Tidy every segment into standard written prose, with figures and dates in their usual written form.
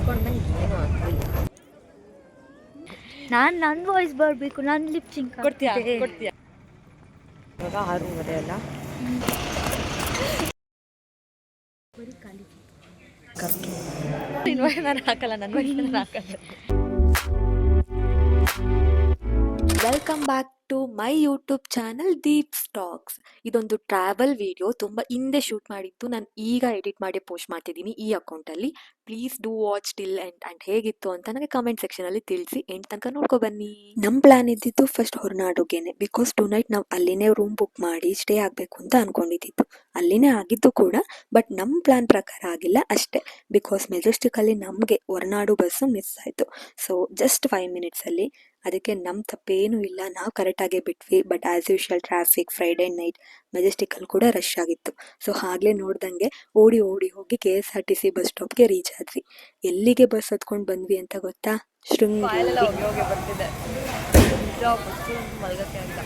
ಅಂದ್ಕೊಂಡಂಗೆ ಏನೂ ಆಗ್ತಿಲ್ಲ. ನನ್ನ ವಾಯ್ಸ್ ಬರಬೇಕು, ನಾನು ಲಿಪ್ ಸಿಂಕ್ ಕೊಡ್ತೀಯಾ ಇವಾಗ 6:30 ಅಲ್ಲ. ನಾನು ಹಾಕಲ್ಲ, ನನ್ನ ವಾಯ್ಸ್ ನಾನು ಹಾಕಲ್ಲ. Welcome back to my YouTube channel Deeps talks. ಇದೊಂದು ಟ್ರಾವೆಲ್ ವಿಡಿಯೋ, ತುಂಬ ಹಿಂದೆ ಶೂಟ್ ಮಾಡಿದ್ದು. ನಾನು ಈಗ ಎಡಿಟ್ ಮಾಡಿ ಪೋಸ್ಟ್ ಮಾಡ್ತಿದ್ದೀನಿ ಈ ಅಕೌಂಟಲ್ಲಿ. Please do watch till end and ಹೇಗಿತ್ತು ಅಂತ ನನಗೆ ಕಮೆಂಟ್ ಸೆಕ್ಷನಲ್ಲಿ ತಿಳಿಸಿ. ಎಂಡ್ ತನಕ ನೋಡ್ಕೊ ಬನ್ನಿ. ನಮ್ಮ ಪ್ಲಾನ್ ಇದ್ದಿದ್ದು ಫಸ್ಟ್ ಹೊರನಾಡುಗೆನೆ, ಬಿಕಾಸ್ ಟು ನೈಟ್ ನಾವು ಅಲ್ಲಿನೇ ರೂಮ್ ಬುಕ್ ಮಾಡಿ ಸ್ಟೇ ಆಗಬೇಕು ಅಂತ ಅನ್ಕೊಂಡಿದ್ದಿತ್ತು. ಅಲ್ಲಿನೇ ಆಗಿದ್ದು ಕೂಡ, ಬಟ್ ನಮ್ಮ ಪ್ಲಾನ್ ಪ್ರಕಾರ ಆಗಿಲ್ಲ ಅಷ್ಟೇ. ಬಿಕಾಸ್ ಮೆಜೆಸ್ಟಿಕಲ್ಲಿ ನಮಗೆ ಹೊರನಾಡು ಬಸ್ಸು ಮಿಸ್ ಆಯಿತು. ಸೊ ಜಸ್ಟ್ 5 ಮಿನಿಟ್ಸಲ್ಲಿ. ಅದಕ್ಕೆ ನಮ್ಮ ತಪ್ಪೇನೂ ಇಲ್ಲ, ನಾವು ಕರೆಕ್ಟಾಗೇ ಬಿಟ್ವಿ. But as usual traffic, Friday night ಮೆಜೆಸ್ಟಿಕಲ್ಲಿ ಕೂಡ ರಶ್ ಆಗಿತ್ತು. ಸೊ ಹಾಗಲೇ ನೋಡ್ದಂಗೆ ಓಡಿ ಹೋಗಿ KSRTC ಬಸ್ ಸ್ಟಾಪ್ಗೆ ರೀಚ್ ಆದ್ವಿ. ಎಲ್ಲಿಗೆ ಬಸ್ ಹತ್ಕೊಂಡು ಬಂದ್ವಿ ಅಂತ ಗೊತ್ತಾ? ಶೃಂಗೇರಿ. ಹೋಗಿ ಬರ್ತಿದೆ ಮಲ್ಗಕ್ಕೆ ಅಂತ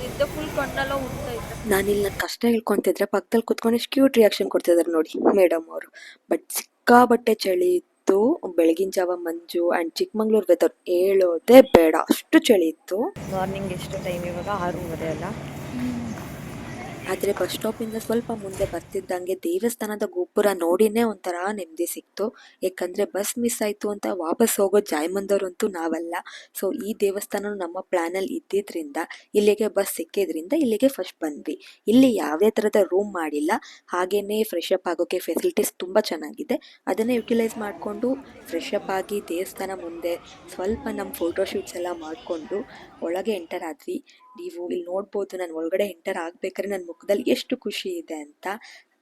ಇದ್ದ ಫುಲ್ ಕಣ್ಣೆಲ್ಲ ಉಡ್ತಾ ಇತ್ತು. ನಾನಿಲ್ಲಿ ನನ್ನ ಕಷ್ಟ ಹೇಳ್ಕೊತಿದ್ರೆ ಪಕ್ಕದಲ್ಲಿ ಕುತ್ಕೊಂಡು ಎಷ್ಟು ಕ್ಯೂಟ್ ರಿಯಾಕ್ಷನ್ ಕೊಡ್ತಿದ್ದಾರೆ ನೋಡಿ ಮೇಡಮ್ ಅವರು. ಬಟ್ ಸಿಕ್ಕಾಬಟ್ಟೆ ಚಳಿ ಇತ್ತು. ಬೆಳಗಿನ ಜಾವ ಮಂಜು ಆ್ಯಂಡ್ ಚಿಕ್ಕಮಂಗ್ಳೂರು ವೆದರ್ ಹೇಳೋದೇ ಬೇಡ, ಅಷ್ಟು ಚಳಿ ಇತ್ತು. ಮಾರ್ನಿಂಗ್ ಎಷ್ಟು ಟೈಮ್ ಇವಾಗ? 6:30 ಅಲ್ಲ. ಆದರೆ ಬಸ್ ಸ್ಟಾಪಿಂದ ಸ್ವಲ್ಪ ಮುಂದೆ ಬರ್ತಿದ್ದಂಗೆ ದೇವಸ್ಥಾನದ ಗೋಪುರ ನೋಡಿನೇ ಒಂಥರ ನೆಮ್ಮದಿ ಸಿಕ್ತು. ಯಾಕಂದರೆ ಬಸ್ ಮಿಸ್ ಆಯಿತು ಅಂತ ವಾಪಸ್ ಹೋಗೋ ಜಾಯ್ಮಂದವ್ರಂತೂ ನಾವಲ್ಲ. ಸೊ ಈ ದೇವಸ್ಥಾನ ನಮ್ಮ ಪ್ಲ್ಯಾನಲ್ಲಿ ಇದ್ದಿದ್ದರಿಂದ, ಇಲ್ಲಿಗೆ ಬಸ್ ಸಿಕ್ಕಿದ್ರಿಂದ ಇಲ್ಲಿಗೆ ಫಸ್ಟ್ ಬಂದ್ವಿ. ಇಲ್ಲಿ ಯಾವುದೇ ಥರದ ರೂಮ್ ಮಾಡಿಲ್ಲ, ಹಾಗೆಯೇ ಫ್ರೆಶ್ ಅಪ್ ಆಗೋಕ್ಕೆ ಫೆಸಿಲಿಟೀಸ್ ತುಂಬ ಚೆನ್ನಾಗಿದೆ. ಅದನ್ನು ಯುಟಿಲೈಸ್ ಮಾಡಿಕೊಂಡು ಫ್ರೆಶ್ ಅಪ್ ಆಗಿ ದೇವಸ್ಥಾನ ಮುಂದೆ ಸ್ವಲ್ಪ ನಮ್ಮ ಫೋಟೋಶೂಟ್ಸ್ ಎಲ್ಲ ಮಾಡಿಕೊಂಡು ಒಳಗೆ ಎಂಟರ್ ಆದ್ವಿ. ನೀವು ಇಲ್ಲಿ ನೋಡ್ಬೋದು, ನಾನು ಒಳಗಡೆ ಎಂಟರ್ ಆಗಬೇಕಾದ್ರೆ ನನ್ನ ಮುಖದಲ್ಲಿ ಎಷ್ಟು ಖುಷಿ ಇದೆ ಅಂತ.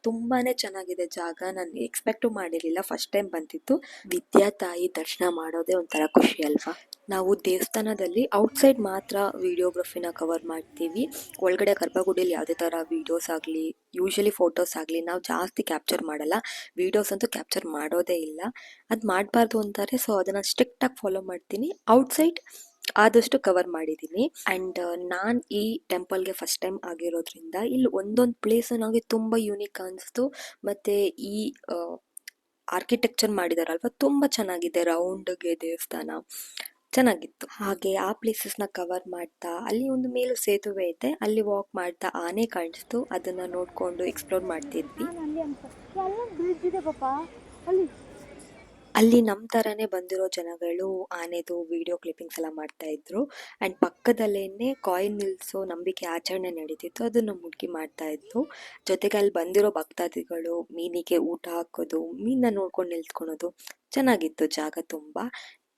ತುಂಬಾ ಚೆನ್ನಾಗಿದೆ ಜಾಗ. ನಾನು ಎಕ್ಸ್ಪೆಕ್ಟು ಮಾಡಿರಲಿಲ್ಲ, ಫಸ್ಟ್ ಟೈಮ್ ಬಂದಿತ್ತು. ವಿದ್ಯಾ ತಾಯಿ ದರ್ಶನ ಮಾಡೋದೇ ಒಂಥರ ಖುಷಿ ಅಲ್ವಾ. ನಾವು ದೇವಸ್ಥಾನದಲ್ಲಿ ಔಟ್ಸೈಡ್ ಮಾತ್ರ ವಿಡಿಯೋಗ್ರಫಿನ ಕವರ್ ಮಾಡ್ತೀವಿ. ಒಳಗಡೆ ಗರ್ಭಗುಡಿಯಲ್ಲಿ ಯಾವುದೇ ಥರ ವೀಡಿಯೋಸ್ ಆಗಲಿ, ಯೂಶಲಿ ಫೋಟೋಸ್ ಆಗಲಿ ನಾವು ಜಾಸ್ತಿ ಕ್ಯಾಪ್ಚರ್ ಮಾಡಲ್ಲ. ವೀಡಿಯೋಸ್ ಅಂತೂ ಕ್ಯಾಪ್ಚರ್ ಮಾಡೋದೇ ಇಲ್ಲ, ಅದು ಮಾಡಬಾರ್ದು ಅಂತಾರೆ. ಸೊ ಅದನ್ನು ಸ್ಟ್ರಿಕ್ಟಾಗಿ ಫಾಲೋ ಮಾಡ್ತೀನಿ. ಔಟ್ಸೈಡ್ ಆದಷ್ಟು ಕವರ್ ಮಾಡಿದ್ದೀನಿ. ಆ್ಯಂಡ್ ನಾನು ಈ ಟೆಂಪಲ್ಗೆ ಫಸ್ಟ್ ಟೈಮ್ ಆಗಿರೋದ್ರಿಂದ ಇಲ್ಲಿ ಒಂದೊಂದು ಪ್ಲೇಸು ನನಗೆ ತುಂಬ ಯೂನಿಕ್ ಅನಿಸ್ತು. ಮತ್ತು ಈ ಆರ್ಕಿಟೆಕ್ಚರ್ ಮಾಡಿದಾರಲ್ವ, ತುಂಬ ಚೆನ್ನಾಗಿದೆ. ರೌಂಡ್ಗೆ ದೇವಸ್ಥಾನ ಚೆನ್ನಾಗಿತ್ತು. ಹಾಗೆ ಆ ಪ್ಲೇಸಸ್ನ ಕವರ್ ಮಾಡ್ತಾ, ಅಲ್ಲಿ ಒಂದು ಮೇಲು ಸೇತುವೆ ಇದೆ, ಅಲ್ಲಿ ವಾಕ್ ಮಾಡ್ತಾ ಆನೆ ಕಾಣಿಸ್ತು. ಅದನ್ನು ನೋಡಿಕೊಂಡು ಎಕ್ಸ್ಪ್ಲೋರ್ ಮಾಡ್ತಿದ್ವಿ. ಅಲ್ಲಿ ನಮ್ಮ ಥರನೇ ಬಂದಿರೋ ಜನಗಳು ಆನೆದು ವಿಡಿಯೋ ಕ್ಲಿಪ್ಪಿಂಗ್ಸ್ ಎಲ್ಲ ಮಾಡ್ತಾಯಿದ್ರು. ಆ್ಯಂಡ್ ಪಕ್ಕದಲ್ಲೇ ಕಾಯಿನ್ ನಿಲ್ಲಿಸೋ ನಂಬಿಕೆ ಆಚರಣೆ ನಡೀತಿತ್ತು, ಅದನ್ನು ಮುಡ್ಕಿ ಮಾಡ್ತಾಯಿದ್ರು. ಜೊತೆಗೆ ಅಲ್ಲಿ ಬಂದಿರೋ ಭಕ್ತಾದಿಗಳು ಮೀನಿಗೆ ಊಟ ಹಾಕೋದು, ಮೀನನ್ನ ನೋಡ್ಕೊಂಡು ನಿಲ್ತ್ಕೊಳೋದು, ಚೆನ್ನಾಗಿತ್ತು ಜಾಗ ತುಂಬ.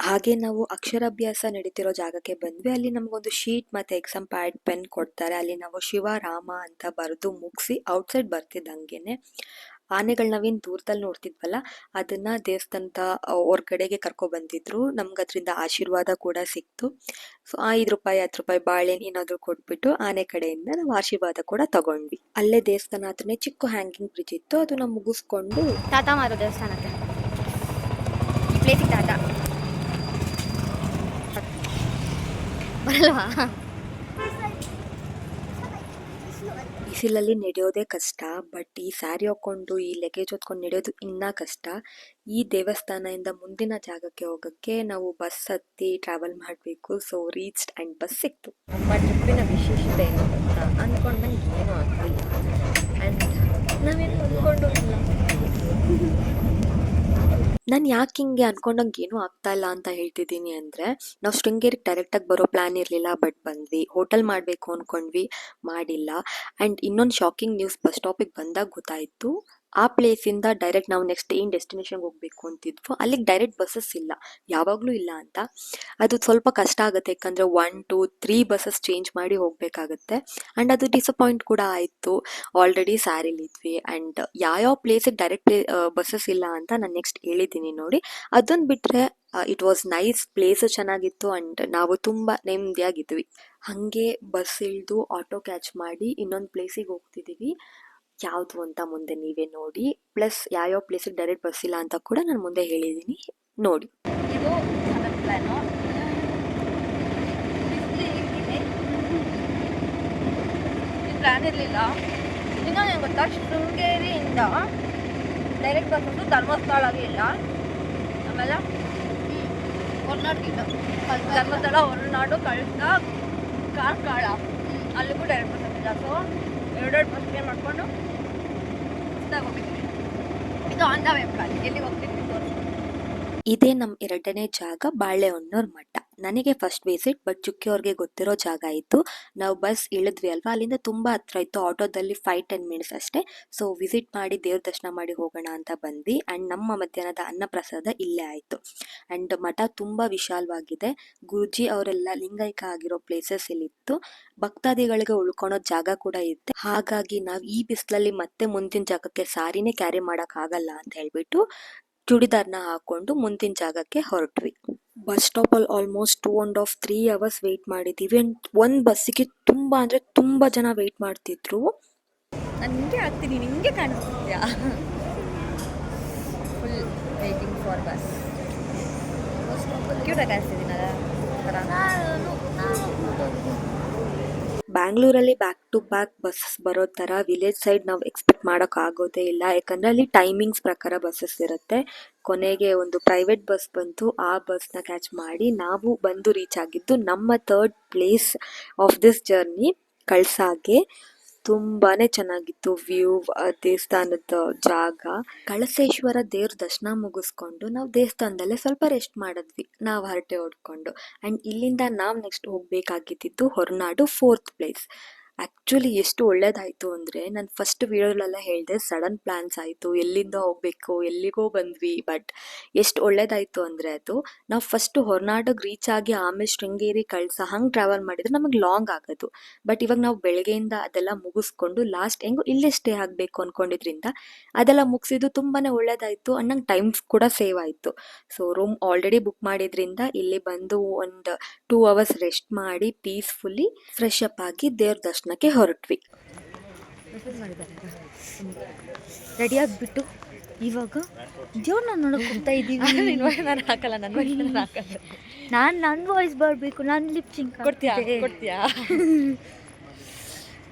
ಹಾಗೆ ನಾವು ಅಕ್ಷರಾಭ್ಯಾಸ ನಡೀತಿರೋ ಜಾಗಕ್ಕೆ ಬಂದ್ವಿ. ಅಲ್ಲಿ ನಮಗೊಂದು ಶೀಟ್ ಮತ್ತು ಎಕ್ಸಾಮ್ ಪ್ಯಾಡ್, ಪೆನ್ ಕೊಡ್ತಾರೆ. ಅಲ್ಲಿ ನಾವು ಶಿವ ರಾಮ ಅಂತ ಬರೆದು ಮುಗಿಸಿ ಔಟ್ಸೈಡ್ ಬರ್ತಿದ್ದಂಗೆ ಆನೆಗಳು ನಾವೇನು ದೂರದಲ್ಲಿ ನೋಡ್ತಿದ್ವಲ್ಲ, ಅದನ್ನು ದೇವಸ್ಥಾನದ ಹೊರ್ಗಡೆಗೆ ಕರ್ಕೊಬಂದಿದ್ರು. ನಮ್ಗೆ ಅದರಿಂದ ಆಶೀರ್ವಾದ ಕೂಡ ಸಿಕ್ತು. ಸೊ 5 ರೂಪಾಯಿ 10 ರೂಪಾಯಿ ಬಾಳೆಹಣ್ಣು ಏನಾದರೂ ಕೊಟ್ಬಿಟ್ಟು ಆನೆ ಕಡೆಯಿಂದ ನಾವು ಆಶೀರ್ವಾದ ಕೂಡ ತಗೊಂಡ್ವಿ. ಅಲ್ಲೇ ದೇವಸ್ಥಾನ ಹತ್ರನೇ ಚಿಕ್ಕ ಹ್ಯಾಂಗಿಂಗ್ ಬ್ರಿಡ್ಜ್ ಇತ್ತು, ಅದನ್ನು ಮುಗಿಸ್ಕೊಂಡು ತಾತ ಮಾರೋ ದೇವಸ್ಥಾನಕ್ಕೆ ಪ್ಲೇಸಿಗೆ ತಾತ ಬರಲ್ವಾ? ಬಿಸಿಲಲ್ಲಿ ನಡೆಯೋದೇ ಕಷ್ಟ, ಬಟ್ ಈ ಸ್ಯಾರಿ ಹಾಕ್ಕೊಂಡು ಈ ಲಗೇಜ್ ಹೊತ್ಕೊಂಡು ನಡೆಯೋದು ಇನ್ನೂ ಕಷ್ಟ. ಈ ದೇವಸ್ಥಾನದಿಂದ ಮುಂದಿನ ಜಾಗಕ್ಕೆ ಹೋಗೋಕ್ಕೆ ನಾವು ಬಸ್ ಹತ್ತಿ ಟ್ರಾವೆಲ್ ಮಾಡಬೇಕು. ಸೊ ರೀಚ್ಡ್ ಆ್ಯಂಡ್ ಬಸ್ ಸಿಕ್ತು. ನಮ್ಮ ಟ್ರಿಪ್ಪಿನ ವಿಶೇಷತೆ ಏನು ಅಂತ ಅಂದ್ಕೊಂಡಂಗೆ ಏನೂ ಆಗ್ತಿಲ್ಲ. ಆ್ಯಂಡ್ ನಾವೇನು ಅಂದ್ಕೊಂಡು ಇಲ್ಲ. ನಾನು ಯಾಕೆ ಹಿಂಗೆ ಅಂದ್ಕೊಂಡಂಗೆ ಏನೂ ಆಗ್ತಾ ಇಲ್ಲ ಅಂತ ಹೇಳ್ತಿದ್ದೀನಿ ಅಂದರೆ, ನಾವು ಶೃಂಗೇರಿಗೆ ಡೈರೆಕ್ಟಾಗಿ ಬರೋ ಪ್ಲ್ಯಾನ್ ಇರಲಿಲ್ಲ, ಬಟ್ ಬಂದ್ವಿ. ಹೋಟೆಲ್ ಮಾಡಬೇಕು ಅಂದ್ಕೊಂಡ್ವಿ, ಮಾಡಿಲ್ಲ. ಆ್ಯಂಡ್ ಇನ್ನೊಂದು ಶಾಕಿಂಗ್ ನ್ಯೂಸ್ ಬಸ್ ಸ್ಟಾಪಿಗೆ ಬಂದಾಗ ಗೊತ್ತಾಯಿತು. ಆ ಪ್ಲೇಸಿಂದ ಡೈರೆಕ್ಟ್ ನಾವು ನೆಕ್ಸ್ಟ್ ಏನು ಡೆಸ್ಟಿನೇಷನ್ಗೆ ಹೋಗಬೇಕು ಅಂತಿದ್ವೋ ಅಲ್ಲಿಗೆ ಡೈರೆಕ್ಟ್ ಬಸ್ಸಸ್ ಇಲ್ಲ, ಯಾವಾಗಲೂ ಇಲ್ಲ ಅಂತ. ಅದು ಸ್ವಲ್ಪ ಕಷ್ಟ ಆಗುತ್ತೆ, ಯಾಕಂದರೆ 1 2 3 ಬಸ್ಸಸ್ ಚೇಂಜ್ ಮಾಡಿ ಹೋಗಬೇಕಾಗತ್ತೆ. ಆ್ಯಂಡ್ ಅದು ಡಿಸಪಾಯಿಂಟ್ ಕೂಡ ಆಯಿತು. ಆಲ್ರೆಡಿ ಸ್ಯಾರಿಲಿದ್ವಿ. ಆ್ಯಂಡ್ ಯಾವ್ಯಾವ ಪ್ಲೇಸಿಗೆ ಡೈರೆಕ್ಟ್ ಬಸ್ಸಸ್ ಇಲ್ಲ ಅಂತ ನಾನು ನೆಕ್ಸ್ಟ್ ಹೇಳಿದ್ದೀನಿ ನೋಡಿ. ಅದನ್ನು ಬಿಟ್ಟರೆ ಇಟ್ ವಾಸ್ ನೈಸ್, ಪ್ಲೇಸು ಚೆನ್ನಾಗಿತ್ತು. ಆ್ಯಂಡ್ ನಾವು ತುಂಬ ನೆಮ್ಮದಿಯಾಗಿದ್ವಿ. ಹಾಗೆ ಬಸ್ ಇಳಿದು ಆಟೋ ಕ್ಯಾಚ್ ಮಾಡಿ ಇನ್ನೊಂದು ಪ್ಲೇಸಿಗೆ ಹೋಗ್ತಿದ್ದೀವಿ. ಯಾವುದು ಅಂತ ಮುಂದೆ ನೀವೇ ನೋಡಿ. ಪ್ಲಸ್ ಯಾವ್ಯಾವ ಪ್ಲೇಸಿಗೆ ಡೈರೆಕ್ಟ್ ಬಸ್ ಇಲ್ಲ ಅಂತ ಕೂಡ ನಾನು ಮುಂದೆ ಹೇಳಿದ್ದೀನಿ, ನೋಡಿ. ಇದು ಪ್ಲ್ಯಾನು. ಇದು ಪ್ಲ್ಯಾನ್ ಇರಲಿಲ್ಲ. ಇನ್ನೂ ನನಗೆ ಗೊತ್ತಾ, ಶೃಂಗೇರಿಯಿಂದ ಡೈರೆಕ್ಟ್ ಬಸ್ ಅಂತೂ ಧರ್ಮಸ್ಥಳಗೆ ಇಲ್ಲ. ಆಮೇಲೆ ಧರ್ಮಸ್ಥಳ, ಹೊರನಾಡು, ಕಳಸ, ಕಾರ್ಕಳ ಅಲ್ಲಿಗೂ ಡೈರೆಕ್ಟ್ ಬಸ್ ಹೋಗಿಲ್ಲ. ಸೊ ಎರಡೆರಡು ಬಸ್ಗೆ ಮಾಡಿಕೊಂಡು ಹೋಗ್ಬಿಟ್ಟಿವಿ. ಇದು ಆನ್ ದ ವೆ ಪ್ಲಾನ್. ಎಲ್ಲಿಗೆ ಹೋಗ್ತೀನಿ ತೋರಿಸ್ತೀನಿ. ಇದೇ ನಮ್ಮ ಎರಡನೇ ಜಾಗ ಬಾಳೆಹೊನ್ನೂರು ಮಠ. ನನಗೆ ಫಸ್ಟ್ ವಿಸಿಟ್, ಬಟ್ ಚುಕ್ಕಿ ಅವ್ರಿಗೆ ಗೊತ್ತಿರೋ ಜಾಗ ಇತ್ತು. ನಾವು ಬಸ್ ಇಳಿದ್ವಿ ಅಲ್ವಾ, ಅಲ್ಲಿಂದ ತುಂಬ ಹತ್ರ ಇತ್ತು, ಆಟೋದಲ್ಲಿ 5-10 ಮಿನಿಟ್ಸ್ ಅಷ್ಟೇ. ಸೊ ವಿಸಿಟ್ ಮಾಡಿ ದೇವ್ರ ದರ್ಶನ ಮಾಡಿ ಹೋಗೋಣ ಅಂತ ಬಂದ್ವಿ. ಆ್ಯಂಡ್ ನಮ್ಮ ಮಧ್ಯಾಹ್ನದ ಅನ್ನಪ್ರಸಾದ ಇಲ್ಲೇ ಆಯಿತು. ಆ್ಯಂಡ್ ಮಠ ತುಂಬ ವಿಶಾಲವಾಗಿದೆ. ಗುರುಜಿ ಅವರೆಲ್ಲ ಲಿಂಗೈಕ ಆಗಿರೋ ಪ್ಲೇಸಸ್ ಇಲ್ಲಿತ್ತು. ಭಕ್ತಾದಿಗಳಿಗೆ ಉಳ್ಕೊಳೋ ಜಾಗ ಕೂಡ ಇರುತ್ತೆ. ಹಾಗಾಗಿ ನಾವು ಈ ಬಿಸಿಲಲ್ಲಿ ಮತ್ತೆ ಮುಂದಿನ ಜಾಗಕ್ಕೆ ಸಾರಿನೇ ಕ್ಯಾರಿ ಮಾಡೋಕ್ಕಾಗಲ್ಲ ಅಂತ ಹೇಳ್ಬಿಟ್ಟು ಚೂಡಿದಾರ್ನ ಹಾಕೊಂಡು ಮುಂದಿನ ಜಾಗಕ್ಕೆ ಹೊರಟ್ವಿ. ಬಸ್ ಸ್ಟಾಪಲ್ಲಿ ಆಲ್ಮೋಸ್ಟ್ 2.5-3 ಅವರ್ಸ್ ವೆಯ್ಟ್ ಮಾಡಿದ್ದೀವಿ. ಆ್ಯಂಡ್ ಒಂದು ಬಸ್ಸಿಗೆ ತುಂಬ ಅಂದರೆ ತುಂಬ ಜನ ವೆಯ್ಟ್ ಮಾಡ್ತಿದ್ರು. ನಾನು ನಿಂಗೆ ಆಗ್ತೀನಿ, ನಿಂಗೆ ಕಾಣಿಸ್ತಿದ್ಯಾ? Full waiting for bus. ಕ್ಯೂಟಾಗಿ ಕಾಣಿಸ್ತಿದ್ದೀನಲ್ಲ ಬ್ಯಾಂಗ್ಳೂರಲ್ಲಿ ಬ್ಯಾಕ್ ಟು ಬ್ಯಾಕ್ ಬಸ್ಸಸ್ ಬರೋ ಥರ ವಿಲೇಜ್ ಸೈಡ್ ನಾವು ಎಕ್ಸ್ಪೆಕ್ಟ್ ಮಾಡೋಕ್ಕಾಗೋದೇ ಇಲ್ಲ. ಯಾಕಂದರೆ ಅಲ್ಲಿ ಟೈಮಿಂಗ್ಸ್ ಪ್ರಕಾರ ಬಸ್ಸಸ್ ಇರುತ್ತೆ. ಕೊನೆಗೆ ಒಂದು ಪ್ರೈವೇಟ್ ಬಸ್ ಬಂತು, ಆ ಬಸ್ನ ಕ್ಯಾಚ್ ಮಾಡಿ ನಾವು ಬಂದು ರೀಚ್ ಆಗಿದ್ದು ನಮ್ಮ 3rd place of this journey, ಕಳಸಾಗೆ. ತುಂಬಾ ಚೆನ್ನಾಗಿತ್ತು ವ್ಯೂ, ದೇವಸ್ಥಾನದ ಜಾಗ. ಕಳಸೇಶ್ವರ ದೇವ್ರ ದರ್ಶನ ಮುಗಿಸ್ಕೊಂಡು ನಾವು ದೇವಸ್ಥಾನದಲ್ಲೇ ಸ್ವಲ್ಪ ರೆಸ್ಟ್ ಮಾಡಿದ್ವಿ, ನಾವು ಹರಟೆ ಹೊಡ್ಕೊಂಡು. ಆ್ಯಂಡ್ ಇಲ್ಲಿಂದ ನಾವು ನೆಕ್ಸ್ಟ್ ಹೋಗಬೇಕಾಗಿದ್ದು ಹೊರನಾಡು 4th ಪ್ಲೇಸ್. ಆ್ಯಕ್ಚುಲಿ ಎಷ್ಟು ಒಳ್ಳೇದಾಯಿತು ಅಂದರೆ, ನಾನು ಫಸ್ಟ್ ವೀಡಿಯೋಗಳೆಲ್ಲ ಹೇಳಿದೆ ಸಡನ್ ಪ್ಲ್ಯಾನ್ಸ್ ಆಯಿತು, ಎಲ್ಲಿಂದ ಹೋಗಬೇಕು ಎಲ್ಲಿಗೋ ಬಂದ್ವಿ. ಬಟ್ ಎಷ್ಟು ಒಳ್ಳೇದಾಯಿತು ಅಂದರೆ, ಅದು ನಾವು ಫಸ್ಟು ಹೊರನಾಡಿಗೆ ರೀಚ್ ಆಗಿ ಆಮೇಲೆ ಶೃಂಗೇರಿ, ಕಳಸ ಹಂಗೆ ಟ್ರಾವೆಲ್ ಮಾಡಿದರೆ ನಮಗೆ ಲಾಂಗ್ ಆಗೋದು. ಬಟ್ ಇವಾಗ ನಾವು ಬೆಳಗ್ಗೆಯಿಂದ ಅದೆಲ್ಲ ಮುಗಿಸ್ಕೊಂಡು ಲಾಸ್ಟ್ ಹೆಂಗೋ ಇಲ್ಲೇ ಸ್ಟೇ ಆಗಬೇಕು ಅಂದ್ಕೊಂಡಿದ್ರಿಂದ ಅದೆಲ್ಲ ಮುಗಿಸಿದ್ದು ತುಂಬಾ ಒಳ್ಳೇದಾಯಿತು. ಆ್ಯಂಡ್ ನಂಗೆ ಟೈಮ್ಸ್ ಕೂಡ ಸೇವ್ ಆಯಿತು. ಸೊ ರೂಮ್ ಆಲ್ರೆಡಿ ಬುಕ್ ಮಾಡಿದ್ರಿಂದ ಇಲ್ಲಿ ಬಂದು ಒಂದು 2 ಅವರ್ಸ್ ರೆಸ್ಟ್ ಮಾಡಿ ಪೀಸ್ಫುಲ್ಲಿ ಫ್ರೆಶ್ ಅಪ್ ಆಗಿ ದೇವ್ರ ದರ್ಶನಕ್ಕೆ ಹೊರಟ್ವಿ. ರೆಡಿ ಆಗಿಬಿಟ್ಟು ಇವಾಗ ದೇವ್ರನ್ನ ನೋಡೋಕೆ ಹೋಗ್ತಾ ಇದ್ದೀವಿ. ನಾನು ಹಾಕಲ್ಲ, ನನ್ನ ಹಾಕಲ್ಲ. ನನ್ನ ವಾಯ್ಸ್ ಬರಬೇಕು, ನಾನು ಲಿಪ್ಸಿಂಗ್ ಕೊಡ್ತೀಯಾ?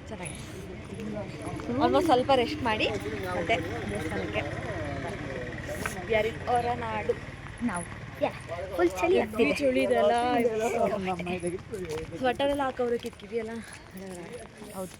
ಚೆನ್ನಾಗಿ ಆಲ್ಮೋಸ್ಟ್ ಸ್ವಲ್ಪ ರೆಸ್ಟ್ ಮಾಡಿ ಮತ್ತೆ ದೇವಸ್ಥಾನಕ್ಕೆ. ಹೊರನಾಡು ನಾವು ಫುಲ್ ಚಳಿ ಆಗ್ತಿದೆ. ಚಳಿದೆಲ್ಲ ಸ್ವೆಟರ್ ಎಲ್ಲ ಹಾಕೋರು ಕಿತ್ಕಿದೆಯಲ್ಲ. ಹೌದು,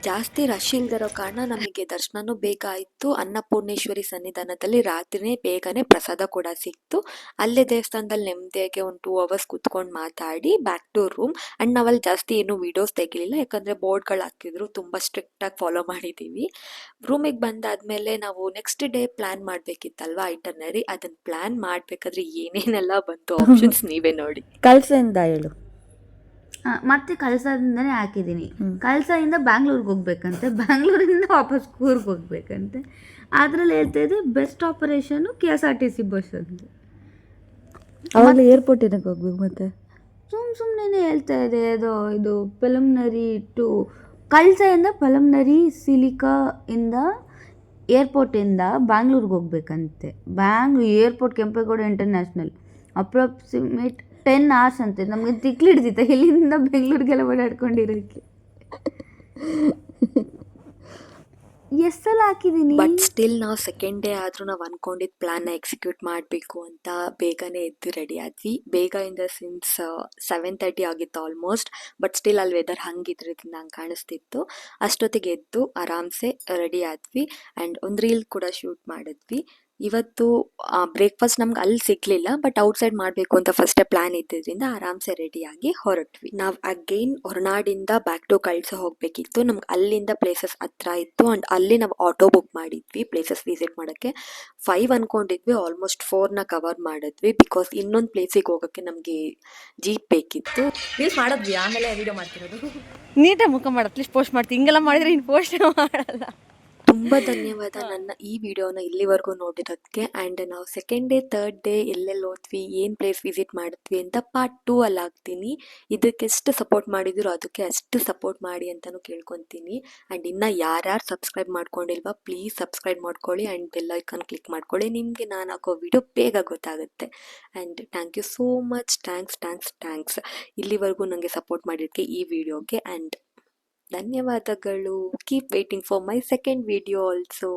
ಜಾಸ್ತಿ ರಶ್ ಇಲ್ದಿರೋ ಕಾರಣ ನಮಗೆ ದರ್ಶನನೂ ಬೇಗ ಆಯಿತು. ಅನ್ನಪೂರ್ಣೇಶ್ವರಿ ಸನ್ನಿಧಾನದಲ್ಲಿ ರಾತ್ರಿನೇ ಬೇಗನೆ ಪ್ರಸಾದ ಕೂಡ ಸಿಕ್ತು. ಅಲ್ಲೇ ದೇವಸ್ಥಾನದಲ್ಲಿ ನೆಮ್ಮದಿಯಾಗಿ ಒಂದು 2 ಅವರ್ಸ್ ಕುತ್ಕೊಂಡು ಮಾತಾಡಿ ಬ್ಯಾಕ್ ಟು ರೂಮ್. ಆ್ಯಂಡ್ ನಾವಲ್ಲಿ ಜಾಸ್ತಿ ಏನೂ ವೀಡಿಯೋಸ್ ತೆಗಿಲಿಲ್ಲ, ಯಾಕಂದರೆ ಬೋರ್ಡ್ಗಳು ಹಾಕಿದ್ರು, ತುಂಬ ಸ್ಟ್ರಿಕ್ಟಾಗಿ ಫಾಲೋ ಮಾಡಿದ್ದೀವಿ. ರೂಮಿಗೆ ಬಂದಾದಮೇಲೆ ನಾವು ನೆಕ್ಸ್ಟ್ ಡೇ ಪ್ಲ್ಯಾನ್ ಮಾಡಬೇಕಿತ್ತಲ್ವ ಐಟನರಿ, ಅದನ್ನು ಪ್ಲ್ಯಾನ್ ಮಾಡಬೇಕಾದ್ರೆ ಏನೇನೆಲ್ಲ ಬಂತು ಆಪ್ಷನ್ಸ್ ನೀವೇ ನೋಡಿ. ಕಳಸದಿಂದ ಹೇಳು. ಮತ್ತೆ ಕಳಸದಿಂದನೇ ಹಾಕಿದ್ದೀನಿ. ಕಳಸದಿಂದ ಬ್ಯಾಂಗ್ಳೂರ್ಗೆ ಹೋಗ್ಬೇಕಂತೆ, ಬ್ಯಾಂಗ್ಳೂರಿಂದ ವಾಪಸ್ ಕೂರ್ಗೆ ಹೋಗ್ಬೇಕಂತೆ. ಅದರಲ್ಲಿ ಹೇಳ್ತಾ ಇದೆ ಬೆಸ್ಟ್ ಆಪರೇಷನು KSRTC ಬಸ್ ಅಂತ. ಅವಾಗ ಏರ್ಪೋರ್ಟ್ ಏನಕ್ಕೆ ಹೋಗ್ಬೇಕು ಮತ್ತೆ? ಸುಮ್ಮನೆ ಹೇಳ್ತಾ ಇದೆ. ಇದು ಪ್ರಿಲಿಮಿನರಿ ಟು ಕಳಸದಿಂದ ಪ್ರಿಲಿಮಿನರಿ ಸಿಲಿಕಾ ಇಂದ ಏರ್ಪೋರ್ಟಿಂದ ಬ್ಯಾಂಗ್ಳೂರ್ಗೆ ಹೋಗ್ಬೇಕಂತೆ. Airport Kempegowda international approximate 10 hours ಅಂತೆ. ನಮಗೆ ತಿಕ್ಲಿಡ್ದಿತ್ತ ಇಲ್ಲಿಂದ ಬೆಂಗಳೂರಿಗೆಲ್ಲ ಓಡಾಡ್ಕೊಂಡಿರೋಕ್ಕೆ. ಎಷ್ಟು ಸಲ ಹಾಕಿದ್ದೀನಿ. ಬಟ್ ಸ್ಟಿಲ್ ನಾವು ಸೆಕೆಂಡ್ ಡೇ ಆದರೂ ನಾವು ಅಂದ್ಕೊಂಡಿದ್ದ ಪ್ಲ್ಯಾನ್ನ ಎಕ್ಸಿಕ್ಯೂಟ್ ಮಾಡಬೇಕು ಅಂತ ಬೇಗನೆ ಎದ್ದು ರೆಡಿ ಆದ್ವಿ. ಬೇಗ ಇಂದ ಸಿನ್ಸ್ 7:30 ಆಗಿತ್ತು ಆಲ್ಮೋಸ್ಟ್. ಬಟ್ ಸ್ಟಿಲ್ ಅಲ್ಲಿ ವೆದರ್ ಹಂಗಿದ್ರಿಂದ ಹಂಗೆ ಕಾಣಿಸ್ತಿತ್ತು. ಅಷ್ಟೊತ್ತಿಗೆ ಎದ್ದು ಆರಾಮ್ಸೆ ರೆಡಿ ಆದ್ವಿ. ಆ್ಯಂಡ್ ಒಂದು ರೀಲ್ ಕೂಡ ಶೂಟ್ ಮಾಡಿದ್ವಿ. ಇವತ್ತು ಬ್ರೇಕ್ಫಾಸ್ಟ್ ನಮ್ಗೆ ಅಲ್ಲಿ ಸಿಗಲಿಲ್ಲ, ಬಟ್ ಔಟ್ಸೈಡ್ ಮಾಡಬೇಕು ಅಂತ ಫಸ್ಟೇ ಪ್ಲ್ಯಾನ್ ಇದ್ದಿದ್ದರಿಂದ ಆರಾಮ್ಸೆ ರೆಡಿಯಾಗಿ ಹೊರಟ್ವಿ. ನಾವು ಅಗೈನ್ ಹೊರನಾಡಿಂದ ಬ್ಯಾಕ್ ಟು ಕಳಸ ಹೋಗಬೇಕಿತ್ತು. ನಮ್ಗೆ ಅಲ್ಲಿಂದ ಪ್ಲೇಸಸ್ ಹತ್ರ ಇತ್ತು. ಆ್ಯಂಡ್ ಅಲ್ಲಿ ನಾವು ಆಟೋ ಬುಕ್ ಮಾಡಿದ್ವಿ ಪ್ಲೇಸಸ್ ವಿಸಿಟ್ ಮಾಡೋಕ್ಕೆ. 5 ಅಂದ್ಕೊಂಡಿದ್ವಿ, ಆಲ್ಮೋಸ್ಟ್ 4ನ ಕವರ್ ಮಾಡಿದ್ವಿ. ಬಿಕಾಸ್ ಇನ್ನೊಂದು ಪ್ಲೇಸಿಗೆ ಹೋಗೋಕ್ಕೆ ನಮಗೆ ಜೀಪ್ ಬೇಕಿತ್ತು. ರೀಲ್ಸ್ ಮಾಡಿದ್ವಿ, ಆಮೇಲೆ ವೀಡಿಯೋ ಮಾಡ್ತಿರೋದು. ನೀಟಾಗಿ ಮುಖ ಮಾಡಿ ಅಟ್ಲೀಸ್ಟ್ ಪೋಸ್ಟ್ ಮಾಡ್ತೀವಿ. ಹಿಂಗೆಲ್ಲ ಮಾಡಿದ್ರೆ ಇನ್ನು ಪೋಸ್ಟ್ ಮಾಡಲ್ಲ. ತುಂಬ ಧನ್ಯವಾದ ನನ್ನ ಈ ವಿಡಿಯೋನ ಇಲ್ಲಿವರೆಗೂ ನೋಡಿರೋದಕ್ಕೆ. ಆ್ಯಂಡ್ ನಾವು ಸೆಕೆಂಡ್ ಡೇ 3rd ಡೇ ಎಲ್ಲೆಲ್ಲಿ ಹೋದ್ವಿ, ಏನು ಪ್ಲೇಸ್ ವಿಸಿಟ್ ಮಾಡಿದ್ವಿ ಅಂತ ಪಾರ್ಟ್ 2 ಅಲ್ಲಿ ಹಾಕ್ತೀನಿ. ಇದಕ್ಕೆ ಎಷ್ಟು ಸಪೋರ್ಟ್ ಮಾಡಿದ್ರು ಅದಕ್ಕೆ ಅಷ್ಟು ಸಪೋರ್ಟ್ ಮಾಡಿ ಅಂತಲೂ ಕೇಳ್ಕೊತೀನಿ. ಆ್ಯಂಡ್ ಇನ್ನು ಯಾರ್ಯಾರು ಸಬ್ಸ್ಕ್ರೈಬ್ ಮಾಡ್ಕೊಂಡಿಲ್ವಾ ಪ್ಲೀಸ್ ಸಬ್ಸ್ಕ್ರೈಬ್ ಮಾಡ್ಕೊಳ್ಳಿ ಆ್ಯಂಡ್ ಬೆಲ್ ಐಕಾನ್ ಕ್ಲಿಕ್ ಮಾಡ್ಕೊಳ್ಳಿ. ನಿಮಗೆ ನಾನು ಹಾಕೋ ವಿಡಿಯೋ ಬೇಗ ಗೊತ್ತಾಗುತ್ತೆ. And thank you so much. Thanks ಇಲ್ಲಿವರೆಗೂ ನನಗೆ ಸಪೋರ್ಟ್ ಮಾಡಿದ್ದಕ್ಕೆ ಈ ವಿಡಿಯೋಗೆ. ಆ್ಯಂಡ್ ಧನ್ಯವಾದಗಳು. Keep waiting for my second video also.